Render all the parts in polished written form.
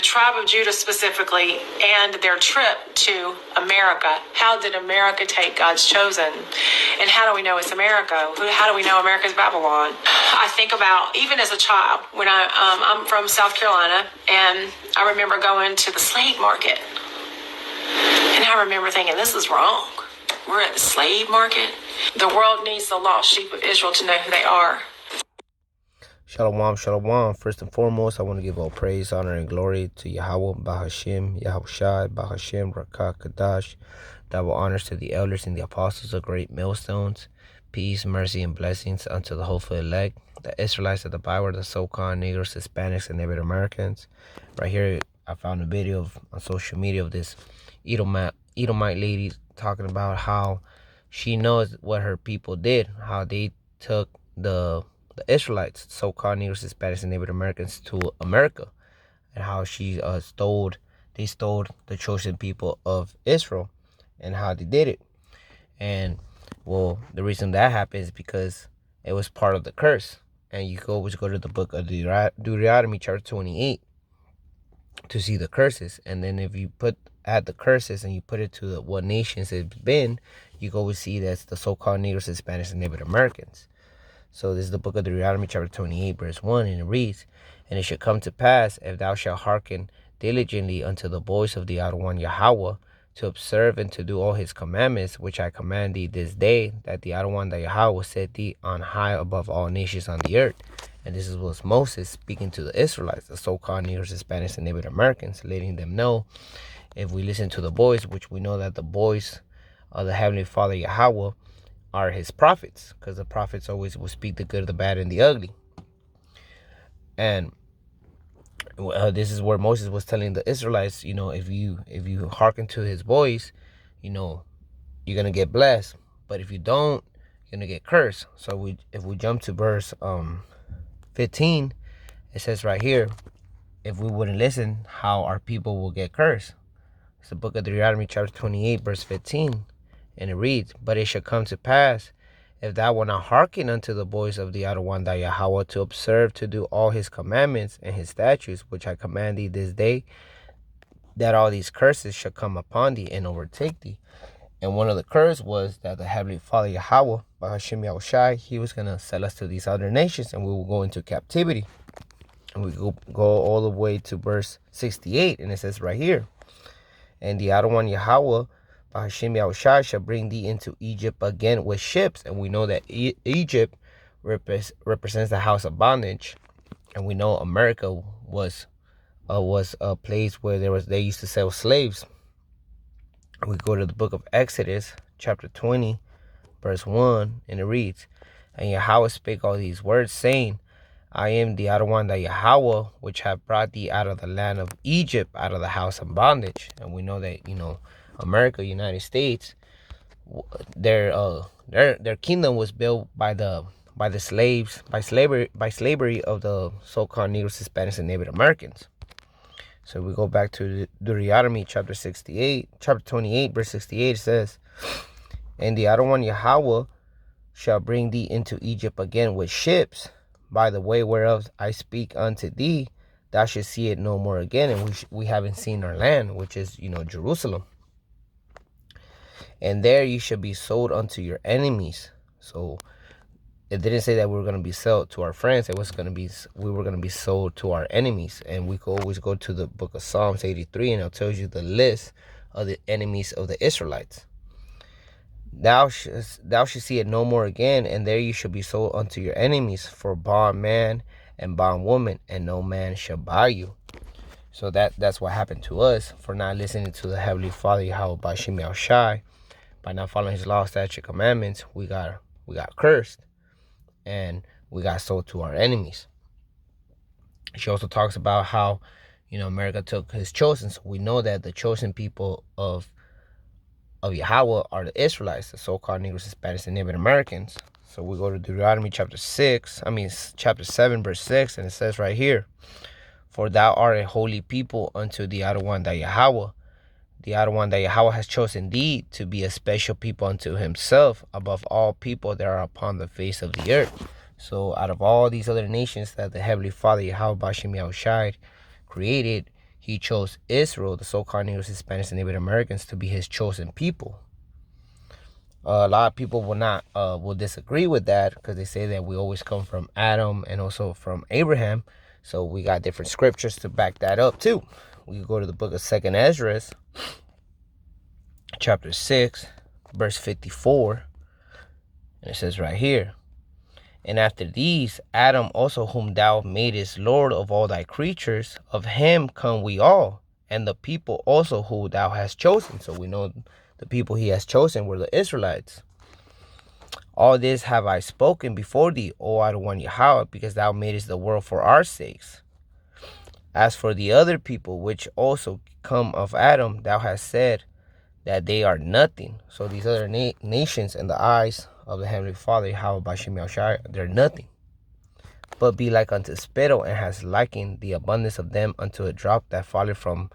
tribe of Judah specifically, and their trip to America. How did America take God's chosen? And how do we know it's America? How do we know America's Babylon? I think about, even as a child, when I'm from South Carolina, and I remember going to the slave market. And I remember thinking, this is wrong. We're at the slave market. The world needs the lost sheep of Israel to know who they are. Shalom, shalom. First and foremost, I want to give all praise, honor, and glory to Yahweh, Bahashim, Yahushai, Bahashim, Rakah, Kadash. Double honors to the elders and the apostles of great millstones. Peace, mercy, and blessings unto the hopeful elect, the Israelites of the Bible, the so-called Negroes, Hispanics, and Native Americans. Right here, I found a video on social media of this Edomite lady talking about how she knows what her people did, how they took the Israelites, so-called Negroes, Hispanics, and Native Americans to America, and how they stole the chosen people of Israel, and how they did it. And well, the reason that happened is because it was part of the curse. And you can always go to the book of Deuteronomy chapter 28 to see the curses. And then if you add the curses and you put it to what nations it's been, you can always see that's the so-called Negroes, Hispanics, and Native Americans. So this is the book of Deuteronomy chapter 28 verse 1, and it reads, "And it shall come to pass, if thou shalt hearken diligently unto the voice of the Adonai Yahweh, to observe and to do all his commandments, which I command thee this day, that the Adonai Yahweh will set thee on high above all nations on the earth." And this was Moses speaking to the Israelites, the so-called Negroes, Hispanics, and Native Americans, letting them know, if we listen to the voice, which we know that the voice of the Heavenly Father Yahweh are his prophets, because the prophets always will speak the good, the bad, and the ugly. And this is where Moses was telling the Israelites, if you hearken to his voice, you're gonna get blessed. But if you don't, you're gonna get cursed. So if we jump to verse 15, it says right here, if we wouldn't listen, how our people will get cursed. It's the book of Deuteronomy chapter 28 verse 15. And it reads, "But it shall come to pass, if thou wilt not hearken unto the voice of the Adonai Yahweh, to observe to do all his commandments and his statutes, which I command thee this day, that all these curses shall come upon thee and overtake thee." And one of the curses was that the Heavenly Father Yahweh, Bahashim Yahushai, he was going to sell us to these other nations, and we will go into captivity. And we go all the way to verse 68, and it says right here, "And the Adonai Yahweh, Bahashim Yahushai, shall bring thee into Egypt again with ships." And we know that Egypt represents the house of bondage, and we know America was a place where they used to sell slaves. We go to the book of Exodus chapter 20 verse 1, and it reads, "And Yahweh spake all these words, saying, I am the Adonai Yahweh, which have brought thee out of the land of Egypt, out of the house of bondage." And we know that America, United States, their kingdom was built by slavery of the so-called Negroes, Hispanics, and Native Americans. So we go back to Deuteronomy chapter 28 verse 68. It says, "And the Adonai Yahweh shall bring thee into Egypt again with ships, by the way whereof I speak unto thee, thou shalt see it no more again." And we haven't seen our land, which is Jerusalem. "And there you shall be sold unto your enemies." So it didn't say that we were going to be sold to our friends. We were going to be sold to our enemies. And we could always go to the book of Psalms 83, and it tells you the list of the enemies of the Israelites. Thou shalt see it no more again, and there you shall be sold unto your enemies for bondman and bondwoman, and no man shall buy you. So that's what happened to us for not listening to the Heavenly Father Yahweh Bahashim Yahushai. By not following his law, statute, commandments, we got cursed, and we got sold to our enemies. She also talks about how America took his chosen. So we know that the chosen people of Yahweh are the Israelites, the so-called Negroes, Hispanics, and Native Americans. So we go to Deuteronomy chapter 7 verse 6, and it says right here, "For thou art a holy people unto the Adonai Yahweh. The Adonai Yahweh has chosen thee to be a special people unto himself above all people that are upon the face of the earth." So out of all these other nations that the Heavenly Father Yahweh Bahashim Yahushai created, he chose Israel, the so-called Negroes, Hispanics, and Native Americans, to be his chosen people. A lot of people will disagree with that because they say that we always come from Adam and also from Abraham. So we got different scriptures to back that up too. We go to the book of 2nd Ezra, chapter 6, verse 54. And it says right here, "And after these, Adam also, whom thou madest Lord of all thy creatures, of him come we all, and the people also who thou hast chosen." So we know the people he has chosen were the Israelites. "All this have I spoken before thee, O Adonai Yahweh, because thou madest the world for our sakes. As for the other people which also come of Adam, thou hast said that they are nothing." So these other nations in the eyes of the Heavenly Father, Yahweh Bashem Yahushai, they're nothing. "But be like unto spittle, and has likened the abundance of them unto a drop that falleth from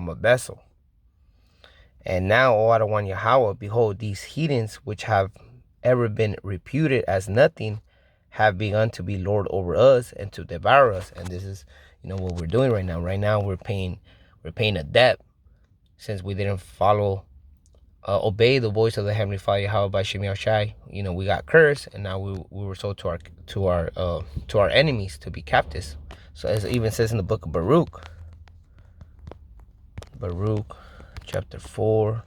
a vessel. And now, O Adonai Yahweh, behold, these heathens which have ever been reputed as nothing have begun to be Lord over us and to devour us." And this is, what we're doing right now. Right now, we're paying a debt since we didn't obey the voice of the Heavenly Father, Yahweh Bashem Yahushai. We got cursed, and now we were sold to our enemies to be captives. So as it even says in the book of Baruch, chapter 4,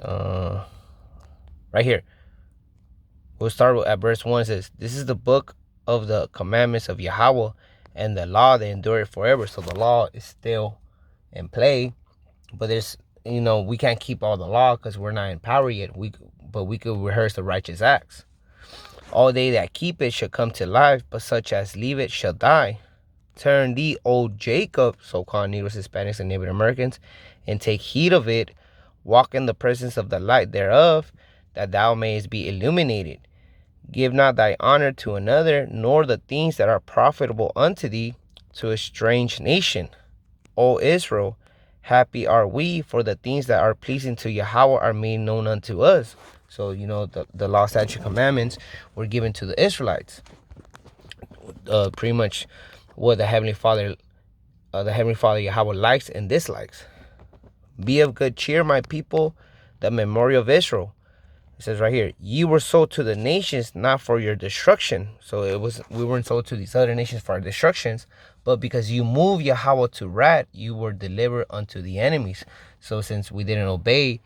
right here. We'll start at verse 1. It says, "This is the book of the commandments of Yahweh, and the law that endureth forever." So the law is still in play, but there's, we can't keep all the law because we're not in power yet. But we could rehearse the righteous acts. "All they that keep it shall come to life, but such as leave it shall die. Turn thee, O Jacob," so-called Negroes, Hispanics, and Native Americans, "and take heed of it. Walk in the presence of the light thereof, that thou mayest be illuminated. Give not thy honor to another, nor the things that are profitable unto thee to a strange nation. O Israel, happy are we, for the things that are pleasing to Yahweh are made known unto us." So, the law, statute, commandments were given to the Israelites. Pretty much what the Heavenly Father Yahweh likes and dislikes. "Be of good cheer, my people, the memorial of Israel." It says right here, "Ye were sold to the nations, not for your destruction." So we weren't sold to these other nations for our destructions, but because you moved Yahweh to wrath, you were delivered unto the enemies. So since we didn't obey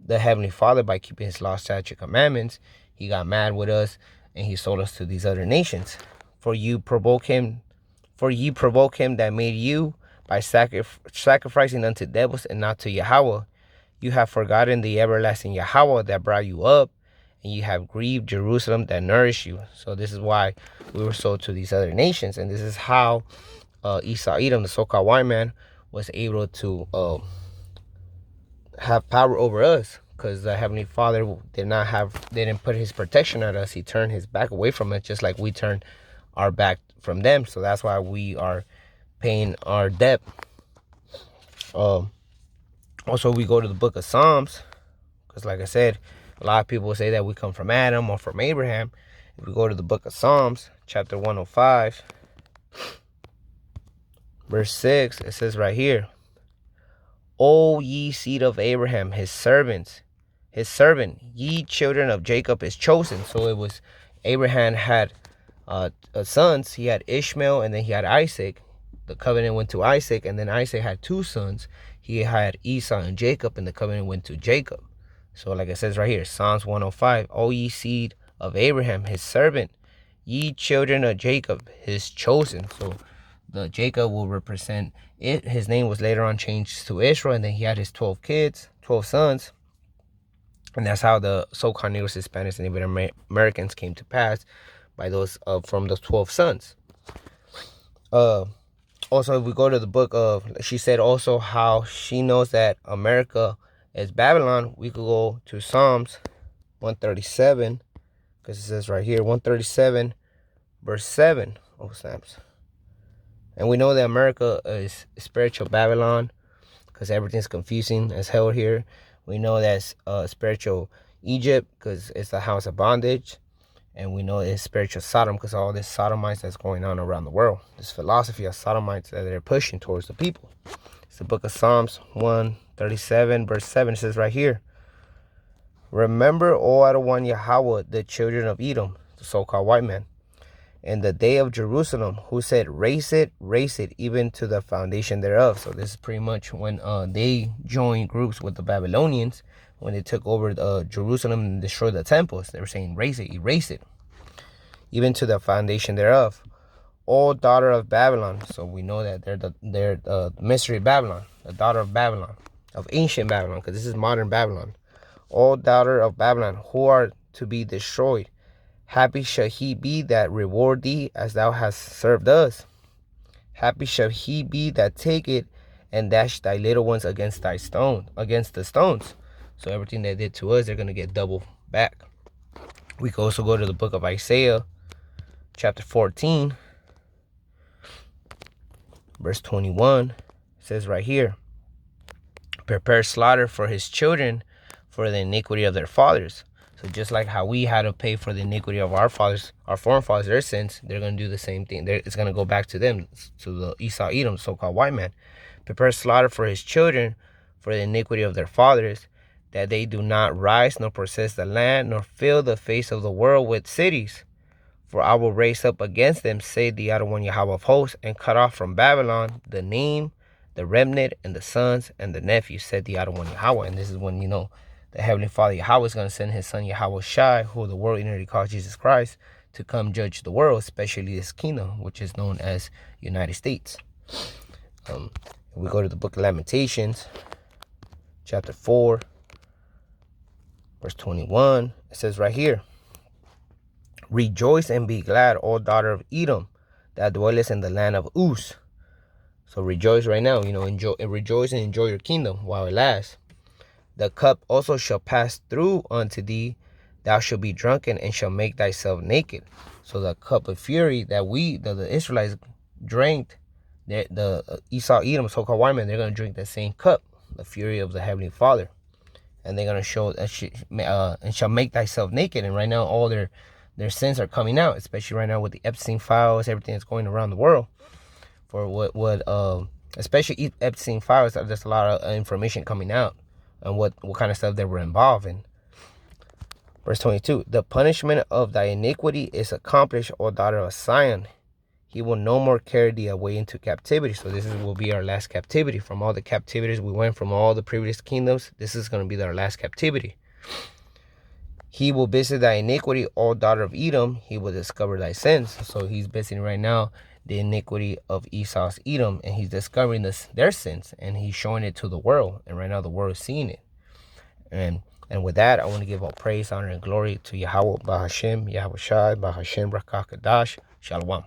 the Heavenly Father by keeping his law, statute, commandments, he got mad with us and he sold us to these other nations. For ye provoke him that made you by sacrificing unto devils and not to Yahweh. You have forgotten the everlasting Yahweh that brought you up, and you have grieved Jerusalem that nourished you." So this is why we were sold to these other nations, and this is how Esau Edom, the so-called white man, was able to have power over us, because the Heavenly Father didn't put his protection at us. He turned his back away from us, just like we turned our back from them. So that's why we are paying our debt. Also, we go to the book of Psalms, because like I said, a lot of people say that we come from Adam or from Abraham. If we go to the book of Psalms, chapter 105, verse 6, it says right here, "O ye seed of Abraham, his servant, ye children of Jacob, his chosen." So it was Abraham had sons. He had Ishmael, and then he had Isaac. The covenant went to Isaac, and then Isaac had two sons. He had Esau and Jacob, and the covenant went to Jacob. So like it says right here, Psalms 105, "O ye seed of Abraham, his servant, ye children of Jacob, his chosen." So the Jacob will represent it. His name was later on changed to Israel, and then he had his 12 sons. And that's how the so-called Negroes, Hispanics, and Native Americans came to pass, by those from those 12 sons. Also, if we go to the book of, she said also how she knows that America is Babylon, we could go to Psalms 137, because it says right here, 137, verse 7. Oh, snaps. And we know that America is spiritual Babylon, because everything's confusing as hell here. We know that's spiritual Egypt, because it's the house of bondage. And we know it's spiritual Sodom because all this sodomites that's going on around the world. This philosophy of sodomites that they're pushing towards the people. It's the book of Psalms 137 verse 7. It says right here, remember, O Adonai Yahweh, the children of Edom, the so-called white man, and the day of Jerusalem, who said, raise it, even to the foundation thereof. So this is pretty much when they joined groups with the Babylonians, when they took over Jerusalem and destroyed the temples. They were saying, raise it, erase it, even to the foundation thereof. O daughter of Babylon. So we know that they're the mystery Babylon, the daughter of Babylon, of ancient Babylon, because this is modern Babylon. O daughter of Babylon, who are to be destroyed, happy shall he be that reward thee as thou hast served us. Happy shall he be that take it and dash thy little ones against the stones. So everything they did to us, they're going to get double back. We can also go to the book of Isaiah, chapter 14, verse 21. It says right here, prepare slaughter for his children for the iniquity of their fathers. So just like how we had to pay for the iniquity of our fathers, our foreign fathers, their sins, they're going to do the same thing. It's going to go back to them, to the Esau, Edom, so-called white man. Prepare slaughter for his children for the iniquity of their fathers, that they do not rise, nor possess the land, nor fill the face of the world with cities. For I will raise up against them, say the Adonai Yahweh of hosts, and cut off from Babylon the name, the remnant, and the sons, and the nephews, said the Adonai Yahweh. And this is when, you know, the Heavenly Father Yahweh is going to send his son Yahweh Shai, who the world ignorantly calls Jesus Christ, to come judge the world, especially this kingdom, which is known as United States. We go to the book of Lamentations, chapter 4, verse 21. It says right here, rejoice and be glad, O daughter of Edom, that dwellest in the land of Uz. So rejoice right now, you know, rejoice and enjoy your kingdom while it lasts. The cup also shall pass through unto thee, thou shalt be drunken and shall make thyself naked. So the cup of fury that the Israelites drank, the Esau, Edom, so-called white men, they're going to drink the same cup, the fury of the Heavenly Father. And they're going to show that and shall make thyself naked. And right now all their sins are coming out, especially right now with the Epstein files, everything that's going around the world. For especially Epstein files, there's a lot of information coming out and what kind of stuff they were involved in. Verse 22, the punishment of thy iniquity is accomplished, O daughter of Zion. He will no more carry thee away into captivity. So this will be our last captivity. From all the captivities we went from all the previous kingdoms, this is going to be our last captivity. He will visit thy iniquity, O daughter of Edom. He will discover thy sins. So he's visiting right now the iniquity of Esau's Edom, and he's discovering their sins, and he's showing it to the world. And right now the world is seeing it. And with that, I want to give all praise, honor, and glory to Yahweh, Bahashem, Yahweh Shai, Bahashem, Rakah Kadash, Shalom.